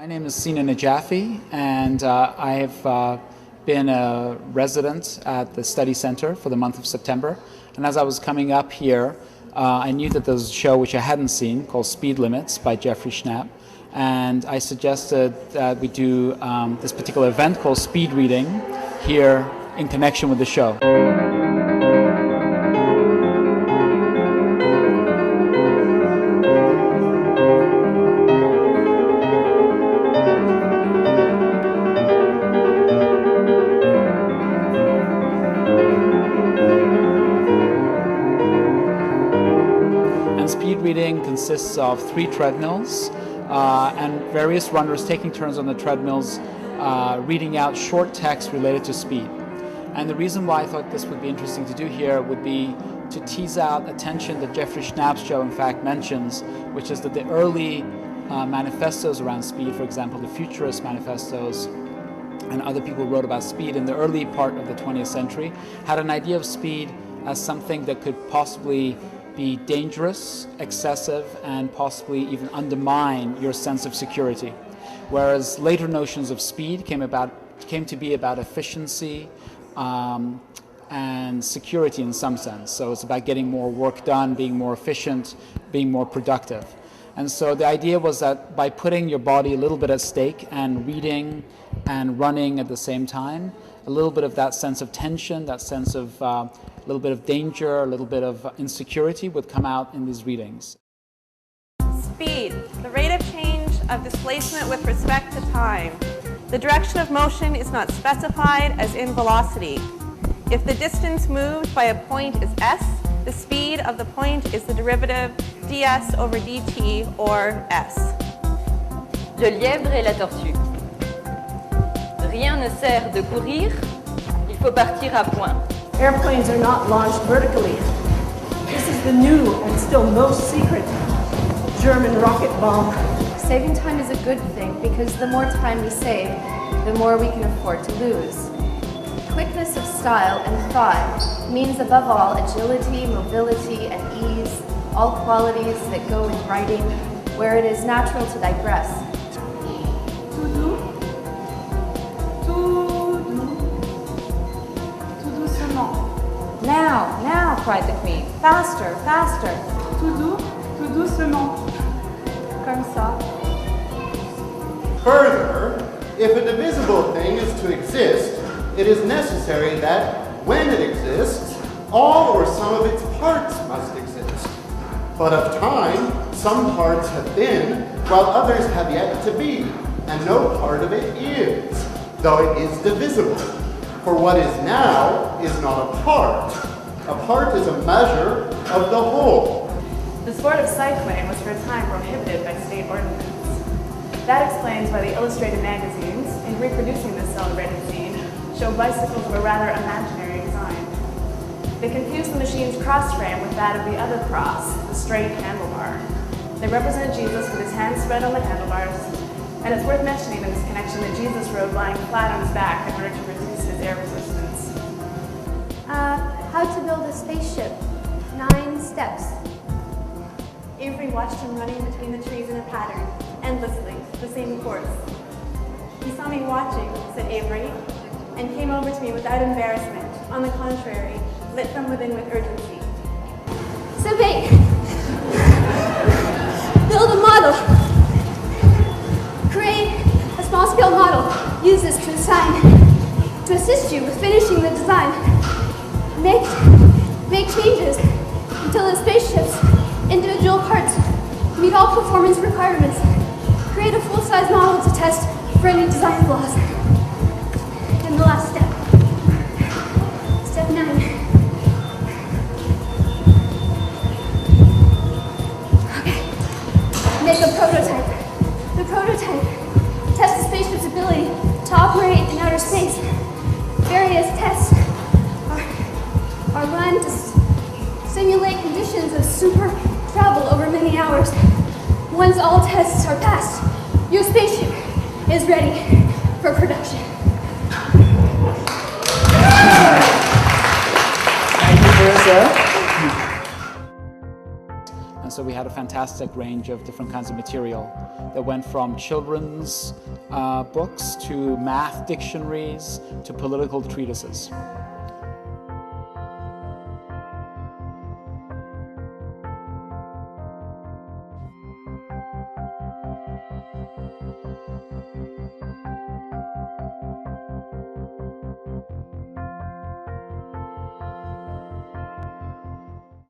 My name is Sina Najafi, and I have been a resident at the study center for the month of September. And as I was coming up here, I knew that there was a show which I hadn't seen called Speed Limits by Jeffrey Schnapp. And I suggested that we do this particular event called Speed Reading here in connection with the show. Speed reading consists of 3 treadmills and various runners taking turns on the treadmills reading out short text related to speed. And the reason why I thought this would be interesting to do here would be to tease out a tension that Jeffrey Schnapp's show in fact mentions, which is that the early manifestos around speed, for example, the futurist manifestos, and other people wrote about speed in the early part of the 20th century, had an idea of speed as something that could possibly be dangerous, excessive, and possibly even undermine your sense of security. Whereas later notions of speed came to be about efficiency and security in some sense. So it's about getting more work done, being more efficient, being more productive. And so the idea was that by putting your body a little bit at stake and reading and running at the same time, a little bit of that sense of tension, that sense of a little bit of danger, a little bit of insecurity would come out in these readings. Speed, the rate of change of displacement with respect to time. The direction of motion is not specified as in velocity. If the distance moved by a point is s, the speed of the point is the derivative ds over dt, or s. Le lièvre et la tortue. Rien ne sert de courir, il faut partir à point. Airplanes are not launched vertically. This is the new and still most secret German rocket bomb. Saving time is a good thing because the more time we save, the more we can afford to lose. Quickness of style and thought means above all agility, mobility, and ease, all qualities that go in writing, where it is natural to digress. Now, now, cried the queen. Faster, faster. Tout doucement. Comme ça. Further, if a divisible thing is to exist, it is necessary that, when it exists, all or some of its parts must exist. But of time, some parts have been, while others have yet to be, and no part of it is, though it is divisible. For what is now is not a part. A part is a measure of the whole. The sport of cycling was for a time prohibited by state ordinance. That explains why the illustrated magazines, in reproducing this celebrated scene, show bicycles of a rather imaginary design. They confuse the machine's cross frame with that of the other cross, the straight handlebar. They represent Jesus with his hands spread on the handlebars, and it's worth mentioning in this connection that Jesus rode lying flat on his back in order to reduce his air resistance. How to build a spaceship. 9 steps. Avery watched him running between the trees in a pattern, endlessly, the same course. He saw me watching, said Avery, and came over to me without embarrassment. On the contrary, lit from within with urgency. Survey. Build a model. Create a small-scale model. Use this to assign. To assist you with finishing the design. Make changes until the spaceship's individual parts meet all performance requirements. Create a full-size model to test for any design flaws. And the last step. Step 9. Okay. Make a prototype. The prototype tests the spaceship's ability to operate in outer space. Various tests are run to simulate conditions of super travel over many hours. Once all tests are passed, your spaceship is ready for production. Thank you, Marissa. And so we had a fantastic range of different kinds of material that went from children's books to math dictionaries to political treatises.